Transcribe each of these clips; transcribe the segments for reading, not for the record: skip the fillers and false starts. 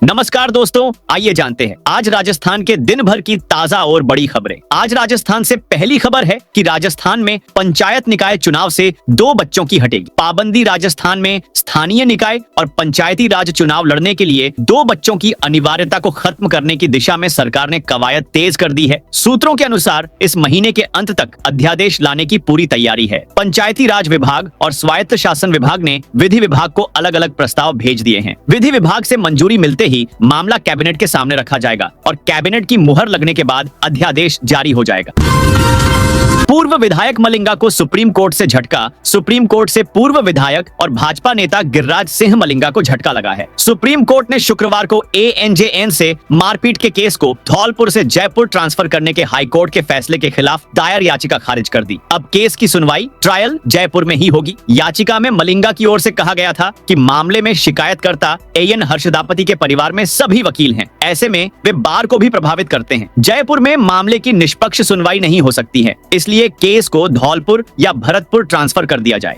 नमस्कार दोस्तों, आइए जानते हैं आज राजस्थान के दिन भर की ताजा और बड़ी खबरें। आज राजस्थान से पहली खबर है कि राजस्थान में पंचायत निकाय चुनाव से 2 बच्चों की हटेगी पाबंदी। राजस्थान में स्थानीय निकाय और पंचायती राज चुनाव लड़ने के लिए 2 बच्चों की अनिवार्यता को खत्म करने की दिशा में सरकार ने कवायद तेज कर दी है। सूत्रों के अनुसार इस महीने के अंत तक अध्यादेश लाने की पूरी तैयारी है। पंचायती राज विभाग और स्वायत्त शासन विभाग ने विधि विभाग को अलग अलग प्रस्ताव भेज दिए हैं। विधि विभाग से मंजूरी मिलते ही मामला कैबिनेट के सामने रखा जाएगा और कैबिनेट की मुहर लगने के बाद अध्यादेश जारी हो जाएगा। पूर्व विधायक मलिंगा को सुप्रीम कोर्ट से झटका। सुप्रीम कोर्ट से पूर्व विधायक और भाजपा नेता गिरिराज सिंह मलिंगा को झटका लगा है। सुप्रीम कोर्ट ने शुक्रवार को एएनजेएन से मारपीट के केस को धौलपुर से जयपुर ट्रांसफर करने के हाईकोर्ट के फैसले के खिलाफ दायर याचिका खारिज कर दी। अब केस की सुनवाई ट्रायल जयपुर में ही होगी। याचिका में मलिंगा की ओर से कहा गया था कि मामले में शिकायतकर्ता एएन हर्षदापति के परिवार में सभी वकील हैं, ऐसे में वे बार को भी प्रभावित करते हैं। जयपुर में मामले की निष्पक्ष सुनवाई नहीं हो सकती है, इसलिए केस को धौलपुर या भरतपुर ट्रांसफर कर दिया जाए।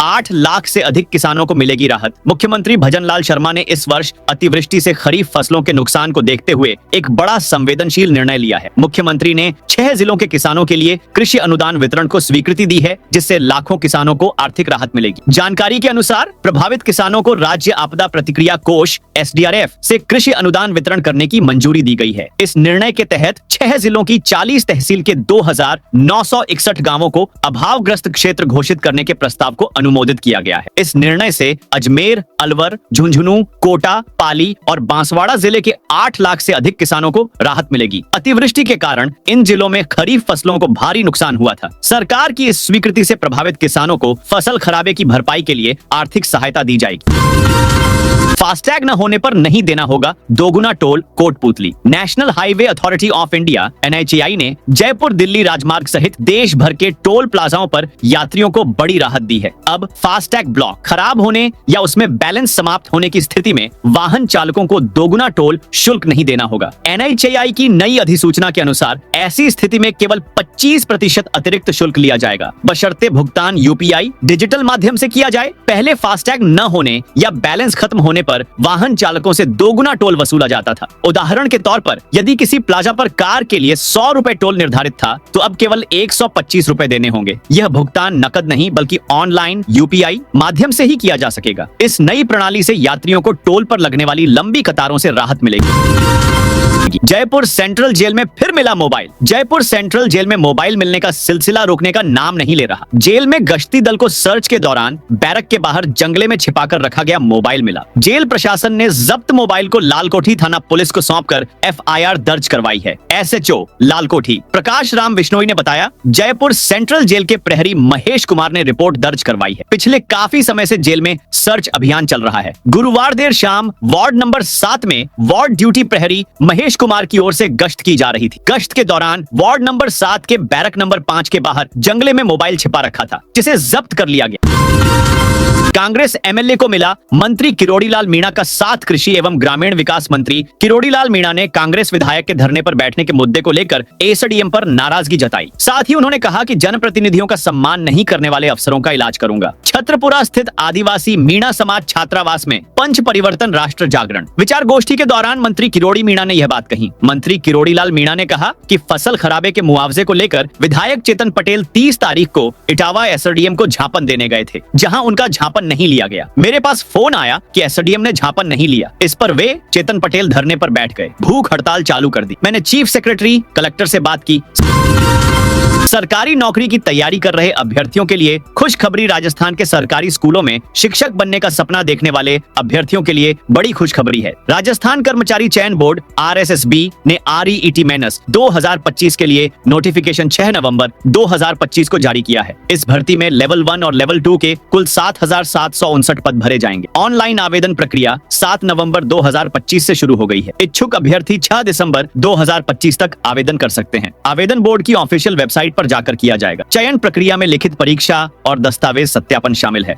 8 लाख से अधिक किसानों को मिलेगी राहत। मुख्यमंत्री भजनलाल शर्मा ने इस वर्ष अतिवृष्टि से खरीफ फसलों के नुकसान को देखते हुए एक बड़ा संवेदनशील निर्णय लिया है। मुख्यमंत्री ने 6 जिलों के किसानों के लिए कृषि अनुदान वितरण को स्वीकृति दी है, जिससे लाखों किसानों को आर्थिक राहत मिलेगी। जानकारी के अनुसार प्रभावित किसानों को राज्य आपदा प्रतिक्रिया कोष SDRF से कृषि अनुदान वितरण करने की मंजूरी दी गई है। इस निर्णय के तहत 6 जिलों की 40 तहसील के 2961 गाँवों को अभावग्रस्त क्षेत्र घोषित करने के प्रस्ताव को अनुमोदित किया गया है। इस निर्णय से अजमेर, अलवर, झुंझुनू, कोटा, पाली और बांसवाड़ा जिले के 8 लाख से अधिक किसानों को राहत मिलेगी। अतिवृष्टि के कारण इन जिलों में खरीफ फसलों को भारी नुकसान हुआ था। सरकार की इस स्वीकृति से प्रभावित किसानों को फसल खराबे की भरपाई के लिए आर्थिक सहायता दी जाएगी। फास्टैग न होने पर नहीं देना होगा दोगुना toll, Kotputli. National highway authority of India NHAI ने जयपुर दिल्ली राजमार्ग सहित देश भर के टोल प्लाजाओं पर यात्रियों को बड़ी राहत दी है। अब फास्टैग ब्लॉक खराब होने या उसमें बैलेंस समाप्त होने की स्थिति में वाहन चालकों को दोगुना टोल शुल्क नहीं देना होगा। NHAI की नई अधिसूचना के अनुसार ऐसी स्थिति में केवल 25% अतिरिक्त शुल्क लिया जाएगा, बशर्ते भुगतान UPI डिजिटल माध्यम से किया जाए। पहले फास्टैग न होने या बैलेंस खत्म होने पर वाहन चालकों से दोगुना टोल वसूला जाता था। उदाहरण के तौर पर यदि किसी प्लाजा पर कार के लिए 100 रुपए टोल निर्धारित था, तो अब केवल 125 रुपए देने होंगे। यह भुगतान नकद नहीं बल्कि ऑनलाइन UPI माध्यम से ही किया जा सकेगा। इस नई प्रणाली से यात्रियों को टोल पर लगने वाली लंबी कतारों से राहत मिलेगी। जयपुर सेंट्रल जेल में फिर मिला मोबाइल। जयपुर सेंट्रल जेल में मोबाइल मिलने का सिलसिला रुकने का नाम नहीं ले रहा। जेल में गश्ती दल को सर्च के दौरान बैरक के बाहर जंगले में छिपाकर रखा गया मोबाइल मिला। जेल प्रशासन ने जब्त मोबाइल को लालकोठी थाना पुलिस को सौंपकर FIR दर्ज करवाई है। SHO लालकोठी प्रकाश राम बिश्नोई ने बताया, जयपुर सेंट्रल जेल के प्रहरी महेश कुमार ने रिपोर्ट दर्ज करवाई है। पिछले काफी समय से जेल में सर्च अभियान चल रहा है। गुरुवार देर शाम वार्ड नंबर 7 में वार्ड ड्यूटी प्रहरी महेश कुमार की ओर से गश्त की जा रही थी। गश्त के दौरान वार्ड नंबर 7 के बैरक नंबर 5 के बाहर जंगले में मोबाइल छिपा रखा था, जिसे जब्त कर लिया गया। कांग्रेस MLA को मिला मंत्री किरोड़ीलाल मीणा का साथ। कृषि एवं ग्रामीण विकास मंत्री किरोड़ीलाल मीणा ने कांग्रेस विधायक के धरने पर बैठने के मुद्दे को लेकर ASDM पर नाराजगी जताई। साथ ही उन्होंने कहा कि जनप्रतिनिधियों का सम्मान नहीं करने वाले अफसरों का इलाज करूंगा। छत्रपुरा स्थित आदिवासी मीणा समाज छात्रावास में पंच परिवर्तन राष्ट्र जागरण विचार गोष्ठी के दौरान मंत्री किरोड़ी मीणा ने यह बात कही। मंत्री किरोड़ीलाल मीणा ने कहा कि फसल खराबे के मुआवजे को लेकर विधायक चेतन पटेल 30 तारीख को इटावा SRDM को झापन देने गए थे, जहां उनका झापन नहीं लिया गया। मेरे पास फोन आया कि SRDM ने झापन नहीं लिया। इस पर वे चेतन पटेल धरने पर बैठ गए, भूख हड़ताल चालू कर दी। मैंने चीफ सेक्रेटरी कलेक्टर से बात की। सरकारी नौकरी की तैयारी कर रहे अभ्यर्थियों के लिए खुशखबरी। राजस्थान के सरकारी स्कूलों में शिक्षक बनने का सपना देखने वाले अभ्यर्थियों के लिए बड़ी खुशखबरी है। राजस्थान कर्मचारी चयन बोर्ड RSSB ने REET मेंस 2025 के लिए नोटिफिकेशन 6 नवंबर 2025 को जारी किया है। इस भर्ती में लेवल 1 और लेवल 2 के कुल 7,759 पद भरे जाएंगे। ऑनलाइन आवेदन प्रक्रिया 7 नवंबर 2025 से शुरू हो गई है। इच्छुक अभ्यर्थी 6 दिसंबर 2025 तक आवेदन कर सकते हैं। आवेदन बोर्ड की ऑफिशियल वेबसाइट पर जाकर किया जाएगा। चयन प्रक्रिया में लिखित परीक्षा और दस्तावेज सत्यापन शामिल है।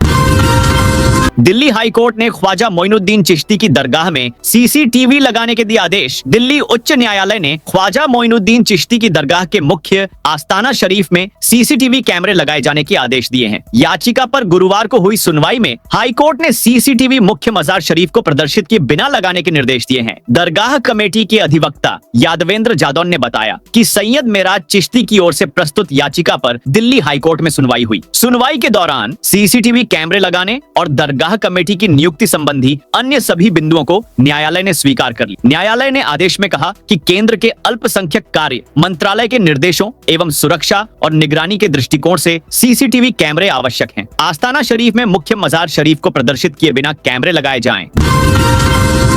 दिल्ली हाई कोर्ट ने ख्वाजा मोइनुद्दीन चिश्ती की दरगाह में सीसीटीवी लगाने के दिए आदेश। दिल्ली उच्च न्यायालय ने ख्वाजा मोइनुद्दीन चिश्ती की दरगाह के मुख्य आस्ताना शरीफ में सीसीटीवी कैमरे लगाए जाने के आदेश दिए हैं। याचिका पर गुरुवार को हुई सुनवाई में हाई कोर्ट ने सीसीटीवी मुख्य मजार शरीफ को प्रदर्शित किए बिना लगाने के निर्देश दिए हैं। दरगाह कमेटी के अधिवक्ता यादवेंद्र जादौन ने बताया कि सैयद मेराज चिश्ती की ओर से प्रस्तुत याचिका पर दिल्ली हाई कोर्ट में सुनवाई हुई। सुनवाई के दौरान सीसीटीवी कैमरे लगाने और दरगाह कमेटी की नियुक्ति संबंधी अन्य सभी बिंदुओं को न्यायालय ने स्वीकार कर लिया। न्यायालय ने आदेश में कहा कि केंद्र के अल्पसंख्यक कार्य मंत्रालय के निर्देशों एवं सुरक्षा और निगरानी के दृष्टिकोण से सीसीटीवी कैमरे आवश्यक हैं। आस्ताना शरीफ में मुख्य मजार शरीफ को प्रदर्शित किए बिना कैमरे लगाए जाएं।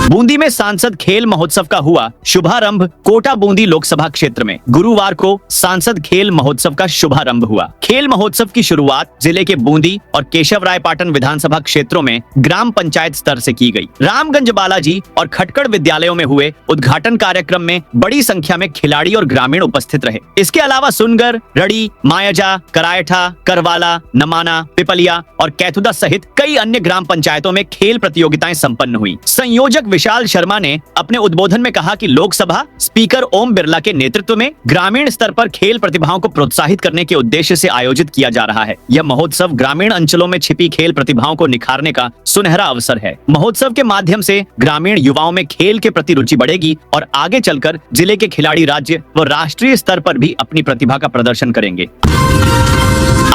बूंदी में सांसद खेल महोत्सव का हुआ शुभारंभ। कोटा बूंदी लोकसभा क्षेत्र में गुरुवार को सांसद खेल महोत्सव का शुभारंभ हुआ। खेल महोत्सव की शुरुआत जिले के बूंदी और केशवरायपाटन विधानसभा क्षेत्रों में ग्राम पंचायत स्तर से की गई। रामगंज बालाजी और खटकड़ विद्यालयों में हुए उद्घाटन कार्यक्रम में बड़ी संख्या में खिलाड़ी और ग्रामीण उपस्थित रहे। इसके अलावा सुनगर, रड़ी, मायाजा, करायठा, करवाला, नमाना, पिपलिया और कैथुदा सहित कई अन्य ग्राम पंचायतों में खेल प्रतियोगिताएं संपन्न हुई। संयोजक विशाल शर्मा ने अपने उद्बोधन में कहा कि लोकसभा स्पीकर ओम बिरला के नेतृत्व में ग्रामीण स्तर पर खेल प्रतिभाओं को प्रोत्साहित करने के उद्देश्य से आयोजित किया जा रहा है। यह महोत्सव ग्रामीण अंचलों में छिपी खेल प्रतिभाओं को निखारने का सुनहरा अवसर है। महोत्सव के माध्यम से ग्रामीण युवाओं में खेल के प्रति रुचि बढ़ेगी और आगे चलकर जिले के खिलाड़ी राज्य व राष्ट्रीय स्तर पर भी अपनी प्रतिभा का प्रदर्शन करेंगे।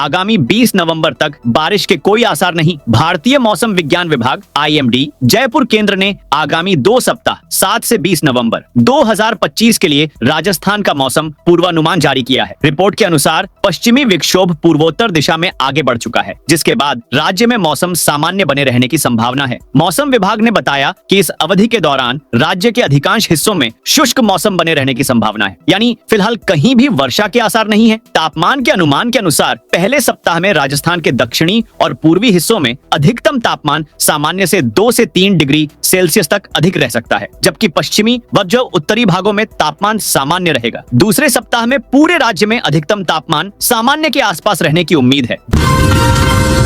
आगामी 20 नवंबर तक बारिश के कोई आसार नहीं। भारतीय मौसम विज्ञान विभाग IMD जयपुर केंद्र ने आगामी 2 सप्ताह 7 से 20 नवंबर 2025 के लिए राजस्थान का मौसम पूर्वानुमान जारी किया है। रिपोर्ट के अनुसार पश्चिमी विक्षोभ पूर्वोत्तर दिशा में आगे बढ़ चुका है, जिसके बाद राज्य में मौसम सामान्य बने रहने की संभावना है। मौसम विभाग ने बताया कि इस अवधि के दौरान राज्य के अधिकांश हिस्सों में शुष्क मौसम बने रहने की संभावना है, यानी फिलहाल कहीं भी वर्षा के आसार नहीं है। तापमान के अनुमान के अनुसार पहले सप्ताह में राजस्थान के दक्षिणी और पूर्वी हिस्सों में अधिकतम तापमान सामान्य से 2 से 3 डिग्री सेल्सियस तक अधिक रह सकता है, जबकि पश्चिमी व जो उत्तरी भागों में तापमान सामान्य रहेगा। दूसरे सप्ताह में पूरे राज्य में अधिकतम तापमान सामान्य के आसपास रहने की उम्मीद है।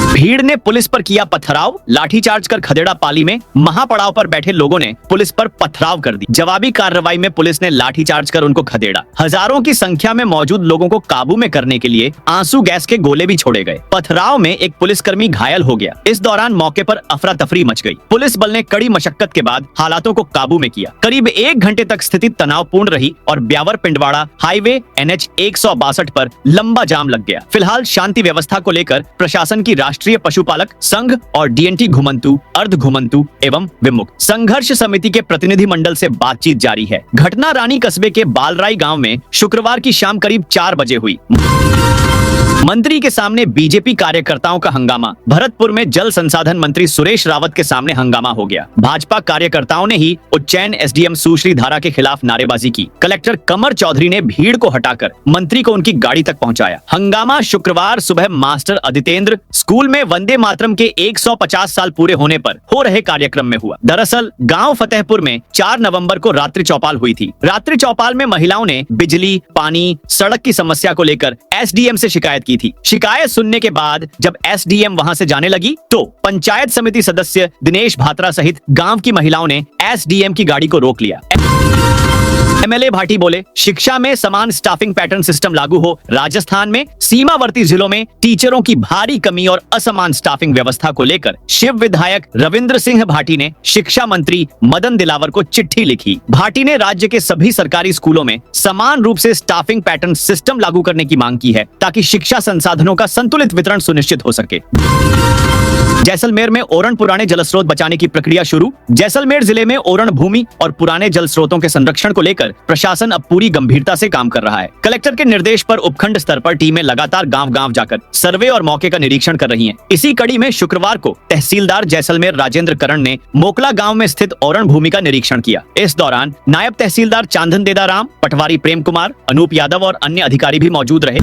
भीड़ ने पुलिस पर किया पथराव। लाठीचार्ज कर खदेड़ा पाली में महापड़ाव पर बैठे लोगों ने पुलिस पर पथराव कर दी। जवाबी कार्रवाई में पुलिस ने लाठीचार्ज कर उनको खदेड़ा। हजारों की संख्या में मौजूद लोगों को काबू में करने के लिए आंसू गैस के गोले भी छोड़े गए। पथराव में एक पुलिसकर्मी घायल हो गया। इस दौरान मौके पर अफरा तफरी मच गई। पुलिस बल ने कड़ी मशक्कत के बाद हालातों को काबू में किया। करीब 1 घंटे तक स्थिति तनावपूर्ण रही और ब्यावर पिंडवाड़ा हाईवे NH 162 पर लंबा जाम लग गया। फिलहाल शांति व्यवस्था को लेकर प्रशासन की राष्ट्रीय पशुपालक संघ और DNT घुमंतु, अर्ध घुमंतु एवं विमुक्त संघर्ष समिति के प्रतिनिधि मंडल से बातचीत जारी है। घटना रानी कस्बे के बालराई गांव में शुक्रवार की शाम करीब 4 बजे हुई। मंत्री के सामने बीजेपी कार्यकर्ताओं का हंगामा। भरतपुर में जल संसाधन मंत्री सुरेश रावत के सामने हंगामा हो गया। भाजपा कार्यकर्ताओं ने ही उज्जैन SDM सुश्री धारा के खिलाफ नारेबाजी की। कलेक्टर कमर चौधरी ने भीड़ को हटाकर मंत्री को उनकी गाड़ी तक पहुंचाया। हंगामा शुक्रवार सुबह मास्टर आदितेंद्र स्कूल में वंदे मातरम के 150 साल पूरे होने पर हो रहे कार्यक्रम में हुआ। दरअसल गांव फतेहपुर में 4 नवंबर को रात्रि चौपाल हुई थी। रात्रि चौपाल में महिलाओं ने बिजली, पानी, सड़क की समस्या को लेकर SDM से शिकायत की थी। शिकायत सुनने के बाद जब SDM वहां से जाने लगी तो पंचायत समिति सदस्य दिनेश भात्रा सहित गांव की महिलाओं ने SDM की गाड़ी को रोक लिया। MLA भाटी बोले, शिक्षा में समान स्टाफिंग पैटर्न सिस्टम लागू हो। राजस्थान में सीमावर्ती जिलों में टीचरों की भारी कमी और असमान स्टाफिंग व्यवस्था को लेकर शिव विधायक रविंद्र सिंह भाटी ने शिक्षा मंत्री मदन दिलावर को चिट्ठी लिखी। भाटी ने राज्य के सभी सरकारी स्कूलों में समान रूप से स्टाफिंग पैटर्न सिस्टम लागू करने की मांग की है, ताकि शिक्षा संसाधनों का संतुलित वितरण सुनिश्चित हो सके। जैसलमेर में ओरण पुराने जल स्रोत बचाने की प्रक्रिया शुरू। जैसलमेर जिले में ओरण भूमि और पुराने जल स्रोतों के संरक्षण को लेकर प्रशासन अब पूरी गंभीरता से काम कर रहा है। कलेक्टर के निर्देश पर उपखंड स्तर पर टीमें लगातार गांव-गांव जाकर सर्वे और मौके का निरीक्षण कर रही हैं। इसी कड़ी में शुक्रवार को तहसीलदार जैसलमेर राजेंद्र करण ने मोकला गाँव में स्थित ओरण भूमि का निरीक्षण किया। इस दौरान नायब तहसीलदार चांदन देदा राम, पटवारी प्रेम कुमार, अनूप यादव और अन्य अधिकारी भी मौजूद रहे।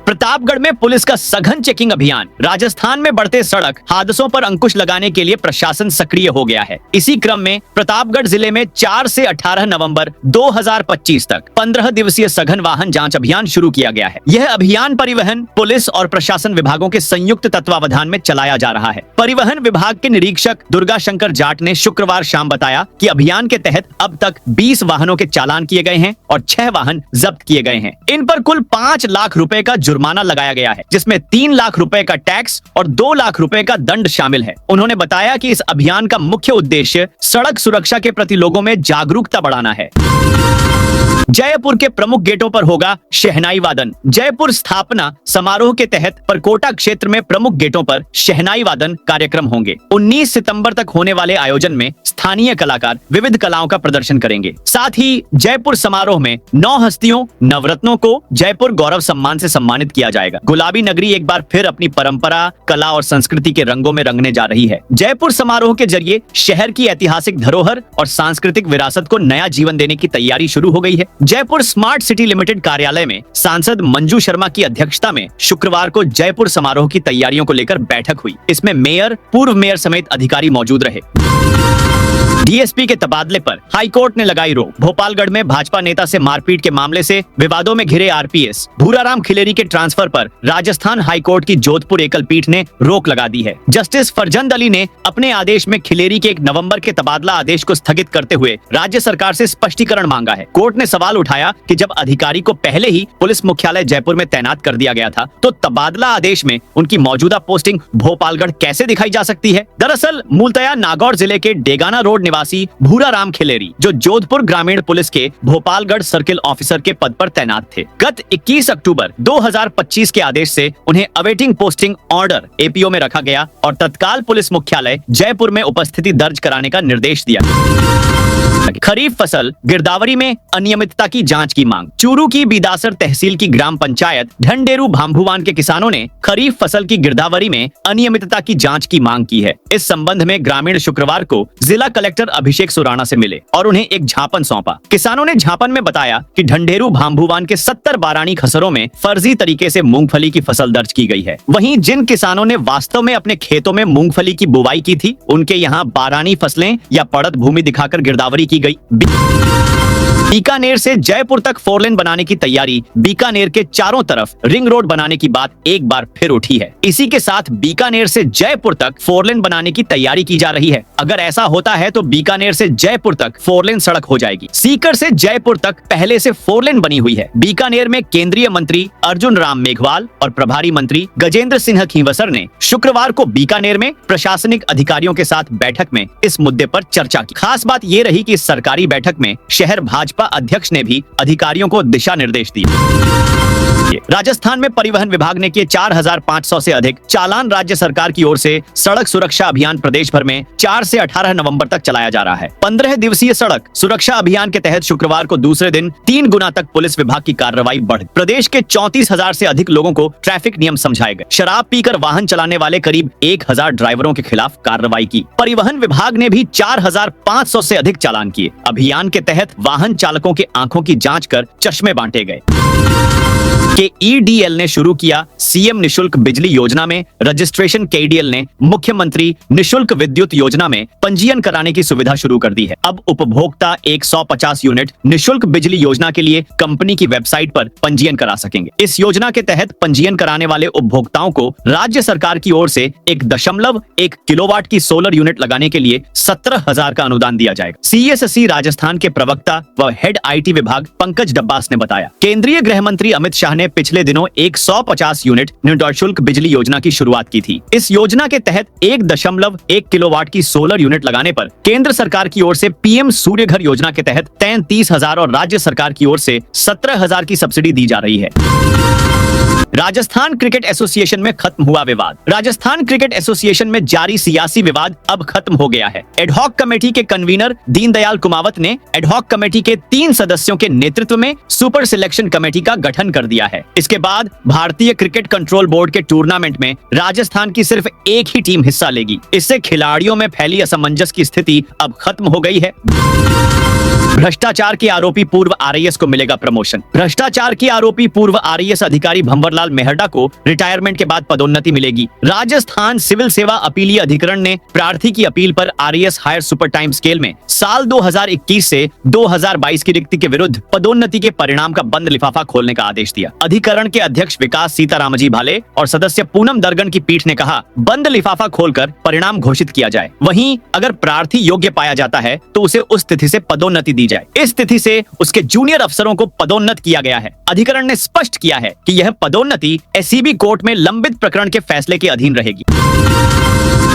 प्रतापगढ़ में पुलिस का सघन चेकिंग अभियान। राजस्थान में बढ़ते सड़क हादसों पर अंकुश लगाने के लिए प्रशासन सक्रिय हो गया है। इसी क्रम में प्रतापगढ़ जिले में 4 से 18 नवंबर 2025 तक 15 दिवसीय सघन वाहन जांच अभियान शुरू किया गया है। यह अभियान परिवहन, पुलिस और प्रशासन विभागों के संयुक्त तत्वावधान में चलाया जा रहा है। परिवहन विभाग के निरीक्षक दुर्गा शंकर जाट ने शुक्रवार शाम बताया कि अभियान के तहत अब तक 20 वाहनों के चालान किए गए हैं और 6 वाहन जब्त किए गए हैं। इन पर कुल 5 लाख रुपए का जुर्माना लगाया गया है, जिसमें 3 लाख रुपए का टैक्स और 2 लाख रुपए का दंड शामिल है। उन्होंने बताया कि इस अभियान का मुख्य उद्देश्य सड़क सुरक्षा के प्रति लोगों में जागरूकता बढ़ाना है। जयपुर के प्रमुख गेटों पर होगा शहनाई वादन। जयपुर स्थापना समारोह के तहत परकोटा क्षेत्र में प्रमुख गेटों पर शहनाई वादन कार्यक्रम होंगे। 19 सितंबर तक होने वाले आयोजन में स्थानीय कलाकार विविध कलाओं का प्रदर्शन करेंगे। साथ ही जयपुर समारोह में 9 हस्तियों नवरत्नों को जयपुर गौरव सम्मान से सम्मानित किया जाएगा। गुलाबी नगरी एक बार फिर अपनी परंपरा, कला और संस्कृति के रंगों में रंगने जा रही है। जयपुर समारोह के जरिए शहर की ऐतिहासिक धरोहर और सांस्कृतिक विरासत को नया जीवन देने की तैयारी शुरू हो गई है। जयपुर स्मार्ट सिटी लिमिटेड कार्यालय में सांसद मंजू शर्मा की अध्यक्षता में शुक्रवार को जयपुर समारोह की तैयारियों को लेकर बैठक हुई। इसमें मेयर, पूर्व मेयर समेत अधिकारी मौजूद रहे। डीएसपी के तबादले पर हाईकोर्ट ने लगाई रोक। भोपालगढ़ में भाजपा नेता से मारपीट के मामले से विवादों में घिरे आरपीएस भूराराम खिलेरी के ट्रांसफर पर राजस्थान हाईकोर्ट की जोधपुर एकल पीठ ने रोक लगा दी है। जस्टिस फरजंद अली ने अपने आदेश में खिलेरी के 1 नवंबर के तबादला आदेश को स्थगित करते हुए राज्य सरकार से स्पष्टीकरण मांगा है। कोर्ट ने सवाल उठाया कि जब अधिकारी को पहले ही पुलिस मुख्यालय जयपुर में तैनात कर दिया गया था, तो तबादला आदेश में उनकी मौजूदा पोस्टिंग भोपालगढ़ कैसे दिखाई जा सकती है। दरअसल मूलतया नागौर जिले के डेगाना रोड निवासी भूराराम खिलेरी, जो जोधपुर ग्रामीण पुलिस के भोपालगढ़ सर्किल ऑफिसर के पद पर तैनात थे, गत 21 अक्टूबर 2025 के आदेश से उन्हें अवेटिंग पोस्टिंग ऑर्डर एपीओ में रखा गया और तत्काल पुलिस मुख्यालय जयपुर में उपस्थिति दर्ज कराने का निर्देश दिया। खरीफ फसल गिरदावरी में अनियमितता की जांच की मांग। चूरू की बीदासर तहसील की ग्राम पंचायत ढंडेरू भाम्भुवान के किसानों ने खरीफ फसल की गिरदावरी में अनियमितता की जांच की मांग की है। इस संबंध में ग्रामीण शुक्रवार को जिला कलेक्टर अभिषेक सुराणा से मिले और उन्हें एक ज्ञापन सौंपा। किसानों ने ज्ञापन में बताया कि ढंडेरू भाम्भुवान के 70 बारानी खसरों में फर्जी तरीके से मूंगफली की फसल दर्ज की गई है। वहीं जिन किसानों ने वास्तव में अपने खेतों में मूंगफली की बुवाई की थी, उनके यहाँ बारानी फसलें या पड़त भूमि दिखाकर गिरदावरी की गई। बीकानेर से जयपुर तक 4 लेन बनाने की तैयारी। बीकानेर के चारों तरफ रिंग रोड बनाने की बात एक बार फिर उठी है। इसी के साथ बीकानेर से जयपुर तक 4 लेन बनाने की तैयारी की जा रही है। अगर ऐसा होता है तो बीकानेर से जयपुर तक 4 लेन सड़क हो जाएगी। सीकर से जयपुर तक पहले से 4 लेन बनी हुई है। बीकानेर में केंद्रीय मंत्री अर्जुन राम मेघवाल और प्रभारी मंत्री गजेंद्र सिंह खींवसर ने शुक्रवार को बीकानेर में प्रशासनिक अधिकारियों के साथ बैठक में इस मुद्दे पर चर्चा की। खास बात ये रही कि इस सरकारी बैठक में शहर भाजपा अध्यक्ष ने भी अधिकारियों को दिशा निर्देश दिए। राजस्थान में परिवहन विभाग ने किए 4500 से अधिक चालान। राज्य सरकार की ओर से सड़क सुरक्षा अभियान प्रदेश भर में 4 से 18 नवंबर तक चलाया जा रहा है। 15 दिवसीय सड़क सुरक्षा अभियान के तहत शुक्रवार को दूसरे दिन 3 गुना तक पुलिस विभाग की कार्रवाई बढ़ प्रदेश के 34,000 से अधिक लोगों को ट्रैफिक नियम समझाए गए। शराब पीकर वाहन चलाने वाले करीब 1000 ड्राइवरों के खिलाफ कार्रवाई की। परिवहन विभाग ने भी 4500 से अधिक चालान किए। अभियान के तहत वाहन चालकों के आंखों की जांच कर चश्मे बांटे गए। के ईडीएल ने शुरू किया सीएम निशुल्क बिजली योजना में रजिस्ट्रेशन। केडीएल ने मुख्यमंत्री निशुल्क विद्युत योजना में पंजीयन कराने की सुविधा शुरू कर दी है। अब उपभोक्ता 150 यूनिट निशुल्क बिजली योजना के लिए कंपनी की वेबसाइट पर पंजीयन करा सकेंगे। इस योजना के तहत पंजीयन कराने वाले उपभोक्ताओं को राज्य सरकार की ओर से 1.1 किलोवाट की सोलर यूनिट लगाने के लिए 17,000 का अनुदान दिया जाएगा। सीएससी राजस्थान के प्रवक्ता व हेड आईटी विभाग पंकज डब्बास ने बताया। केंद्रीय गृह मंत्री अमित शाह ने पिछले दिनों 150 यूनिट निःशुल्क बिजली योजना की शुरुआत की थी। इस योजना के तहत 1.1 किलोवाट की सोलर यूनिट लगाने पर केंद्र सरकार की ओर से पीएम सूर्य घर योजना के तहत 33,000 और राज्य सरकार की ओर से 17,000 की सब्सिडी दी जा रही है। राजस्थान क्रिकेट एसोसिएशन में खत्म हुआ विवाद। राजस्थान क्रिकेट एसोसिएशन में जारी सियासी विवाद अब खत्म हो गया है। एडहॉक कमेटी के कन्वीनर दीनदयाल कुमावत ने एडहॉक कमेटी के 3 सदस्यों के नेतृत्व में सुपर सिलेक्शन कमेटी का गठन कर दिया है। इसके बाद भारतीय क्रिकेट कंट्रोल बोर्ड के टूर्नामेंट में राजस्थान की सिर्फ एक ही टीम हिस्सा लेगी। इससे खिलाड़ियों में फैली असमंजस की स्थिति अब खत्म हो गई है। भ्रष्टाचार के आरोपी पूर्व आरएएस को मिलेगा प्रमोशन। भ्रष्टाचार के आरोपी पूर्व आरएएस अधिकारी भंवरलाल मेहरडा को रिटायरमेंट के बाद पदोन्नति मिलेगी। राजस्थान सिविल सेवा अपीलीय अधिकरण ने प्रार्थी की अपील पर RAS higher super time scale में साल 2021 से 2022 की रिक्ति के विरुद्ध पदोन्नति के परिणाम का बंद लिफाफा खोलने का आदेश दिया। अधिकरण के अध्यक्ष विकास सीतारामजी भाले और सदस्य पूनम दर्गन की पीठ ने कहा, बंद लिफाफा खोलकर परिणाम घोषित किया जाए। वहीं अगर प्रार्थी योग्य पाया जाता है तो उसे उस तिथि से पदोन्नति दी जाए। इस तिथि से उसके जूनियर अफसरों को पदोन्नत किया गया है। अधिकरण ने स्पष्ट किया है कि यह पदोन्नति एसईबी कोर्ट में लंबित प्रकरण के फैसले के अधीन रहेगी।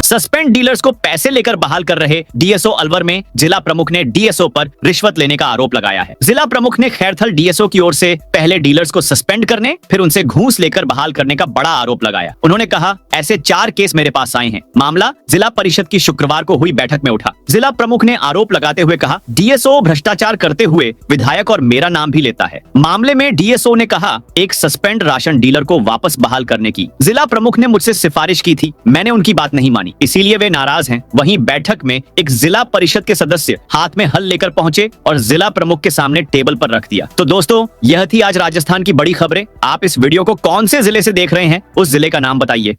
सस्पेंड डीलर्स को पैसे लेकर बहाल कर रहे डीएसओ अलवर में जिला प्रमुख ने डीएसओ पर रिश्वत लेने का आरोप लगाया है। जिला प्रमुख ने खैरथल डीएसओ की ओर से पहले डीलर्स को सस्पेंड करने फिर उनसे घूस लेकर बहाल करने का बड़ा आरोप लगाया। उन्होंने कहा, ऐसे 4 केस मेरे पास आए हैं। मामला जिला परिषद की शुक्रवार को हुई बैठक में उठा। जिला प्रमुख ने आरोप लगाते हुए कहा, डीएसओ भ्रष्टाचार करते हुए विधायक और मेरा नाम भी लेता है। मामले में डीएसओ ने कहा, एक सस्पेंड राशन डीलर को वापस बहाल करने की जिला प्रमुख ने मुझसे सिफारिश की थी, मैंने उनकी बात नहीं मानी, इसीलिए वे नाराज हैं। वहीं बैठक में एक जिला परिषद के सदस्य हाथ में हल लेकर पहुंचे और जिला प्रमुख के सामने टेबल पर रख दिया। तो दोस्तों, यह थी आज राजस्थान की बड़ी खबरें। आप इस वीडियो को कौन से जिले से देख रहे हैं, उस जिले का नाम बताइए।